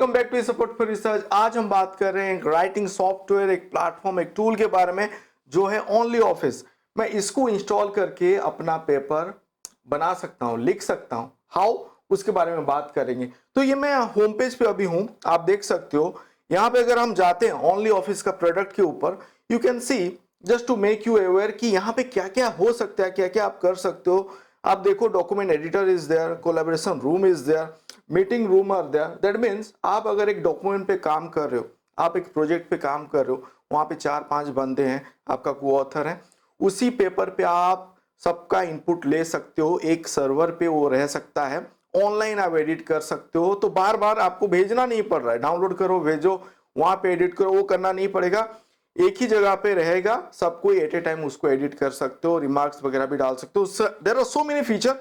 Welcome back to support for research. आज हम बात कर रहे हैं एक राइटिंग सॉफ्टवेयर, एक प्लेटफॉर्म, एक टूल के बारे में जो है ओनली ऑफिस। मैं इसको इंस्टॉल करके अपना पेपर बना सकता हूं, लिख सकता हूं। हाउ, उसके बारे में बात करेंगे। तो ये मैं होम पेज पे अभी हूं, आप देख सकते हो। यहाँ पे अगर हम जाते हैं ओनली ऑफिस का प्रोडक्ट के ऊपर, you can see just to make you aware कि यहाँ पे क्या क्या हो सकता है, क्या क्या आप कर सकते हो। आप देखो, document editor is there, collaboration room is there, meeting room are there. That means आप अगर एक डॉक्यूमेंट पे काम कर रहे हो, आप एक प्रोजेक्ट पे काम कर रहे हो, वहां पे 4-5 बंदे हैं, आपका को ऑथर है, उसी पेपर पे आप सबका इनपुट ले सकते हो। एक सर्वर पे वो रह सकता है, ऑनलाइन आप एडिट कर सकते हो। तो बार बार आपको भेजना नहीं पड़ रहा है, डाउनलोड करो भेजो, वहां पे एडिट करो, वो करना नहीं पड़ेगा। एक ही जगह पे रहेगा, सब कोई एट ए टाइम उसको एडिट कर सकते हो, रिमार्क्स वगैरह भी डाल सकते हो। There are so many feature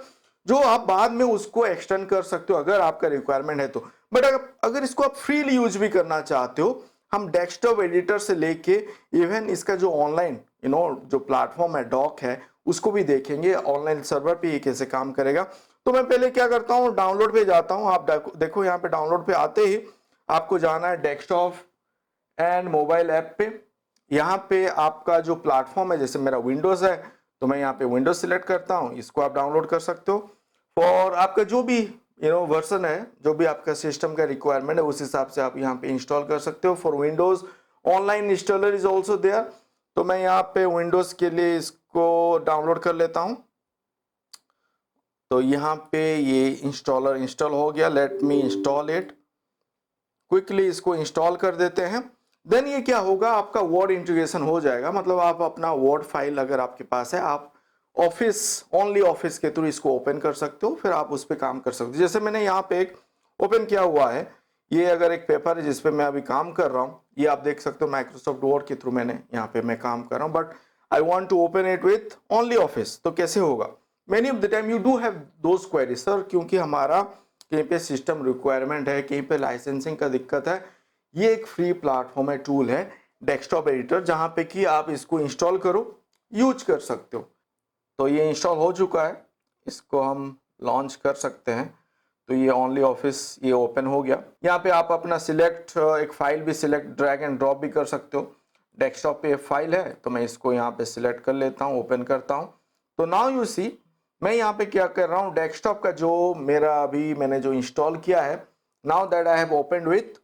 जो आप बाद में उसको एक्सटेंड कर सकते हो अगर आपका रिक्वायरमेंट है तो। बट अगर इसको आप फ्रीली यूज भी करना चाहते हो, हम डेस्कटॉप एडिटर से लेके इवन इसका जो ऑनलाइन जो प्लेटफॉर्म है, डॉक है, उसको भी देखेंगे ऑनलाइन सर्वर पे ये कैसे काम करेगा। तो मैं पहले क्या करता हूँ, डाउनलोड पे जाता हूँ। आप देखो यहाँ पे डाउनलोड पे आते ही आपको जाना है डेस्कटॉप एंड मोबाइल ऐप पे। यहाँ पे आपका जो प्लेटफॉर्म है, जैसे मेरा विंडोज है तो मैं यहाँ पे विंडोज सिलेक्ट करता हूँ, इसको आप डाउनलोड कर सकते हो। और आपका जो भी वर्जन है, जो भी आपका सिस्टम का रिक्वायरमेंट है, उस हिसाब से आप यहाँ पे इंस्टॉल कर सकते हो। For Windows online installer is also there. तो मैं यहाँ पे विंडोज के लिए इसको डाउनलोड कर लेता हूँ। तो यहाँ पे ये इंस्टॉलर इंस्टॉल हो गया। Let me install it quickly, इसको इंस्टॉल कर देते हैं। देन ये क्या होगा, आपका वर्ड इंटीग्रेशन हो जाएगा। मतलब आप अपना वर्ड फाइल अगर आपके पास है, आप ऑफिस, ओनली ऑफिस के थ्रू इसको ओपन कर सकते हो, फिर आप उस पर काम कर सकते हो। जैसे मैंने यहाँ पे एक ओपन किया हुआ है, ये अगर एक पेपर है जिसपे मैं अभी काम कर रहा हूँ, ये आप देख सकते हो माइक्रोसॉफ्ट वर्ड के थ्रू मैंने यहाँ पे मैं काम कर रहा हूँ। But I want to open it with only ऑफिस, तो कैसे होगा। Many of the time you do have those queries sir, क्योंकि हमारा कहीं पे सिस्टम रिक्वायरमेंट है, कहीं पे लाइसेंसिंग का दिक्कत है। ये एक फ्री प्लेटफॉर्म है, टूल है डेस्कटॉप एडिटर, जहां पे कि आप इसको इंस्टॉल करो, यूज कर सकते हो। तो ये इंस्टॉल हो चुका है, इसको हम लॉन्च कर सकते हैं। तो ये ओनली ऑफिस ये ओपन हो गया। यहाँ पे आप अपना सिलेक्ट एक फाइल भी सिलेक्ट ड्रैग एंड ड्रॉप भी कर सकते हो। डेस्कटॉप पे फाइल है तो मैं इसको यहाँ पे सिलेक्ट कर लेता हूँ, ओपन करता हूँ। तो नाउ यू सी, मैं यहाँ पे क्या कर रहा हूँ, डेस्कटॉप का जो मेरा अभी मैंने जो इंस्टॉल किया है, now that I have opened with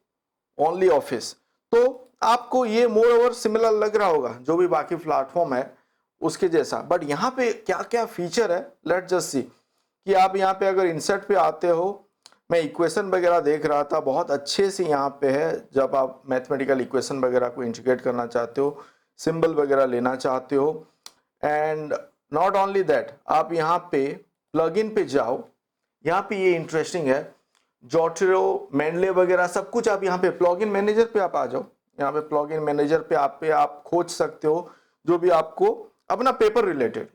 only ऑफिस। तो आपको ये मोर ओवर सिमिलर लग रहा होगा जो भी बाकी प्लेटफॉर्म है उसके जैसा। बट यहाँ पे क्या क्या फीचर है, लेट जस्ट सी कि आप यहाँ पे अगर इंसर्ट पे आते हो, मैं इक्वेशन वगैरह देख रहा था, बहुत अच्छे से यहाँ पे है। जब आप मैथमेटिकल इक्वेशन वगैरह को इंटीग्रेट करना चाहते हो, सिंबल वगैरह लेना चाहते हो, एंड नॉट ओनली दैट, आप यहाँ पे प्लगइन पे जाओ। यहाँ पे ये इंटरेस्टिंग है, जॉटरो, मेंडले वगैरह सब कुछ आप यहाँ पे प्लगइन मैनेजर पे आप आ जाओ। यहाँ पे प्लगइन मैनेजर पे आप खोज सकते हो जो भी आपको अपना पेपर रिलेटेड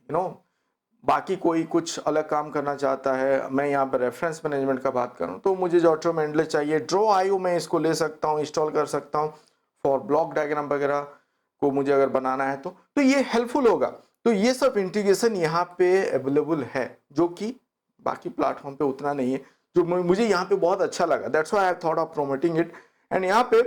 बाकी कोई कुछ अलग काम करना चाहता है। मैं यहाँ पे रेफरेंस मैनेजमेंट का बात करूँ तो मुझे जॉटरो, मेंडले चाहिए, ड्रॉ आईओ मैं इसको ले सकता हूँ, इंस्टॉल कर सकता हूँ। फॉर ब्लॉक डायग्राम वगैरह को मुझे अगर बनाना है तो ये हेल्पफुल होगा। तो ये सब इंटीग्रेशन यहाँ पे अवेलेबल है, जो कि बाकी प्लेटफॉर्म पे उतना नहीं है, जो मुझे यहाँ पे बहुत अच्छा लगा। That's why I thought of promoting it. And यहाँ पे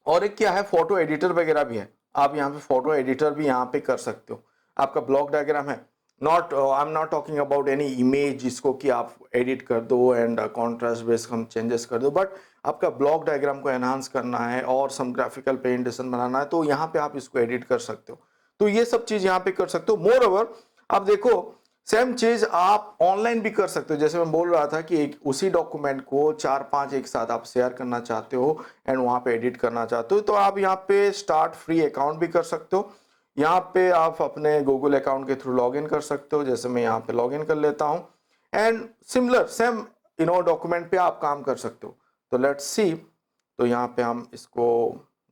और एक क्या है, फोटो एडिटर वगैरह भी है। आप यहाँ पे फोटो एडिटर भी यहाँ पे कर सकते हो। आपका ब्लॉक डायग्राम है, I am not talking about any image जिसको कि आप एडिट कर दो एंड कॉन्ट्रास्ट बेस हम चेंजेस कर दो, बट आपका ब्लॉक डायग्राम को एनहांस करना है और सम ग्राफिकल प्रेजेंटेशन बनाना है, तो यहाँ पे आप इसको एडिट कर सकते हो। तो ये सब चीज यहाँ पे कर सकते हो। मोर ओवर आप देखो, सेम चीज आप ऑनलाइन भी कर सकते हो। जैसे मैं बोल रहा था कि एक उसी डॉक्यूमेंट को 4-5 एक साथ आप शेयर करना चाहते हो एंड वहां पे एडिट करना चाहते हो, तो आप यहाँ पे स्टार्ट फ्री अकाउंट भी कर सकते हो। यहाँ पे आप अपने गूगल अकाउंट के थ्रू लॉगिन कर सकते हो। जैसे मैं यहाँ पे लॉगिन कर लेता हूँ एंड सिमिलर सेम डॉक्यूमेंट पे आप काम कर सकते हो। तो लेट्स सी, तो यहाँ पे हम इसको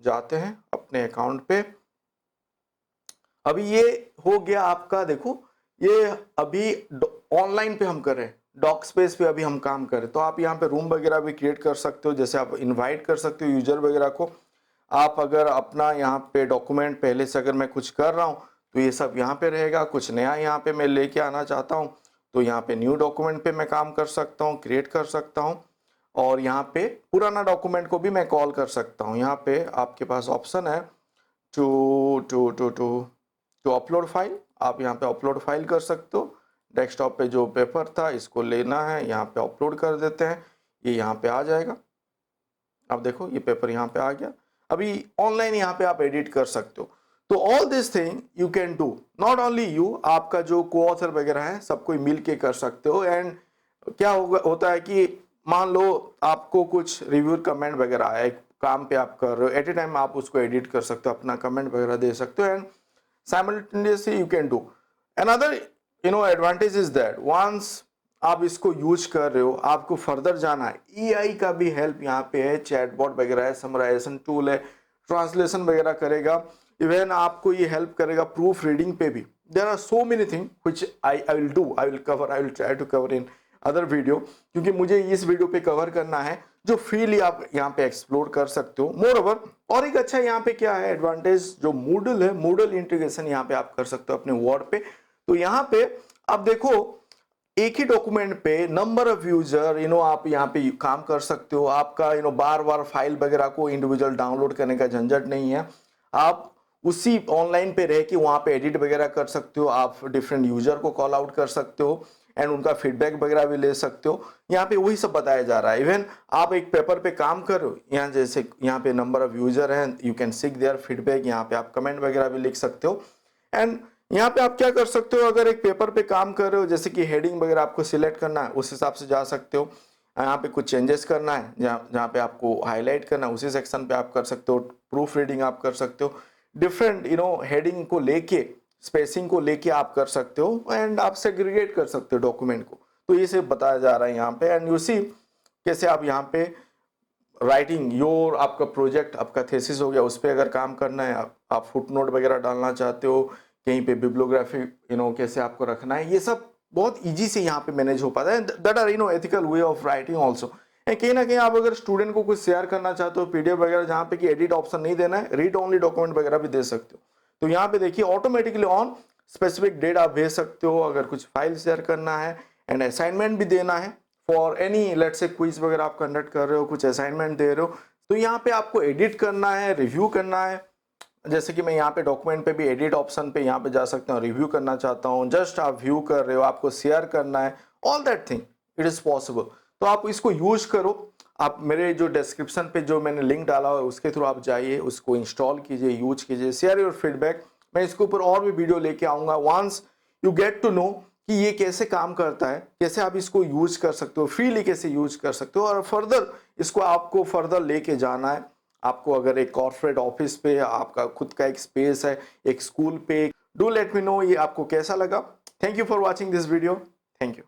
जाते हैं अपने अकाउंट पे। अभी ये हो गया आपका, देखो ये अभी ऑनलाइन पे हम कर रहे हैं, डॉक स्पेस पे अभी हम काम कर रहे हैं। तो आप यहाँ पे रूम वगैरह भी क्रिएट कर सकते हो, जैसे आप इनवाइट कर सकते हो यूजर वगैरह को। आप अगर अपना यहाँ पे डॉक्यूमेंट पहले से अगर मैं कुछ कर रहा हूँ तो ये सब यहाँ पे रहेगा। कुछ नया यहाँ पे मैं लेके आना चाहता हूँ तो यहाँ पे न्यू डॉक्यूमेंट पे मैं काम कर सकता हूँ, क्रिएट कर सकता हूँ। और यहाँ पे पुराना डॉक्यूमेंट को भी मैं कॉल कर सकता हूँ। यहाँ पे आपके पास ऑप्शन है टू अपलोड फाइल। आप यहाँ पे अपलोड फाइल कर सकते हो। डेस्कटॉप पे जो पेपर था इसको लेना है, यहाँ पे अपलोड कर देते हैं, ये यहाँ पे आ जाएगा। अब देखो ये पेपर यहाँ पे आ गया। अभी ऑनलाइन यहाँ पे आप एडिट कर सकते हो। तो all this thing you can do, not only you, आपका जो को ऑथर वगैरह है सब कोई मिल के कर सकते हो। एंड क्या होता है कि मान लो आपको कुछ रिव्यू कमेंट वगैरह आया, एक काम पे आप कर रहे हो, एट ए टाइम आप उसको एडिट कर सकते हो, अपना कमेंट वगैरह दे सकते हो, and simultaneously you can do. Another advantage is that once आप इसको यूज कर रहे हो, आपको फर्दर जाना है, एआई का भी हेल्प यहाँ पे है, चैटबॉट वगैरह है, समराइजेशन टूल है, ट्रांसलेशन वगैरह करेगा, इवन आपको ये हेल्प करेगा प्रूफ रीडिंग पे भी। There are so many thing which I will do, I will try to cover in other video, क्योंकि मुझे इस वीडियो पे कवर करना है जो फ्रीली आप यहाँ पे एक्सप्लोर कर सकते हो। मोर ओवर और एक अच्छा यहाँ पे क्या है एडवांटेज, जो मूडल है, मूडल इंटीग्रेशन यहाँ पे आप कर सकते हो अपने वर्ड पे। तो यहाँ पे आप देखो एक ही डॉक्यूमेंट पे नंबर ऑफ यूजर आप यहाँ पे काम कर सकते हो। आपका बार बार फाइल वगैरह को इंडिविजुअल डाउनलोड करने का झंझट नहीं है। आप उसी ऑनलाइन पे रह के वहाँ पे एडिट वगैरह कर सकते हो, आप डिफरेंट यूजर को कॉल आउट कर सकते हो एंड उनका फीडबैक वगैरह भी ले सकते हो। यहाँ पे वही सब बताया जा रहा है। इवन आप एक पेपर पे काम कर रहे हो, यहाँ जैसे यहाँ पे नंबर ऑफ यूजर हैं, you can seek their feedback, यहाँ पे आप कमेंट वगैरह भी लिख सकते हो। एंड यहाँ पे आप क्या कर सकते हो, अगर एक पेपर पे काम कर रहे हो, जैसे कि हेडिंग वगैरह आपको सिलेक्ट करना है, उस हिसाब से जा सकते हो। यहाँ पे कुछ चेंजेस करना है, जहाँ पे आपको हाईलाइट करना है, उसी सेक्शन पे आप कर सकते हो। प्रूफ रीडिंग आप कर सकते हो, डिफरेंट हेडिंग को लेके, स्पेसिंग को लेके आप कर सकते हो, एंड आप सेग्रीगेट कर सकते हो डॉक्यूमेंट को। तो ये सब बताया जा रहा है यहाँ पे। एंड यू सी कैसे आप यहाँ पे राइटिंग योर, आपका प्रोजेक्ट, आपका थेसिस हो गया, उस पर अगर काम करना है, आप फुटनोट वगैरह डालना चाहते हो, कहीं पे बिब्लियोग्राफी कैसे आपको रखना है, ये सब बहुत इजी से यहाँ पे मैनेज हो पाता है। That are ethical way of writing also. कहीं ना कहीं आप अगर स्टूडेंट को कुछ शेयर करना चाहते हो, पीडीएफ वगैरह, जहाँ पे कि एडिट ऑप्शन नहीं देना है, रीड ओनली डॉक्यूमेंट वगैरह भी दे सकते हो। तो यहाँ पे देखिए ऑटोमेटिकली ऑन स्पेसिफिक डेट आप भेज सकते हो, अगर कुछ फाइल शेयर करना है, एंड असाइनमेंट भी देना है for any, let's say quiz वगैरह आप कंडक्ट कर रहे हो, कुछ असाइनमेंट दे रहे हो, तो यहाँ पे आपको एडिट करना है, रिव्यू करना है। जैसे कि मैं यहाँ पे डॉक्यूमेंट पे भी एडिट ऑप्शन पे यहाँ पे जा सकता हूँ, रिव्यू करना चाहता हूँ, जस्ट आप व्यू कर रहे हो, आपको शेयर करना है, all that thing it is possible. तो आप इसको यूज करो। आप मेरे जो डिस्क्रिप्शन पे जो मैंने लिंक डाला हुआ है उसके थ्रू आप जाइए, उसको इंस्टॉल कीजिए, यूज कीजिए, शेयर योर फीडबैक। मैं इसके ऊपर और भी वीडियो लेके आऊँगा। Once you get to know कि ये कैसे काम करता है, कैसे आप इसको यूज कर सकते हो, फ्रीली कैसे यूज कर सकते हो, और फर्दर इसको आपको फर्दर लेके जाना है। आपको अगर एक कॉर्पोरेट ऑफिस पे, आपका खुद का एक स्पेस है, एक स्कूल पे, डू लेट मी नो ये आपको कैसा लगा। Thank you for watching this video. Thank you.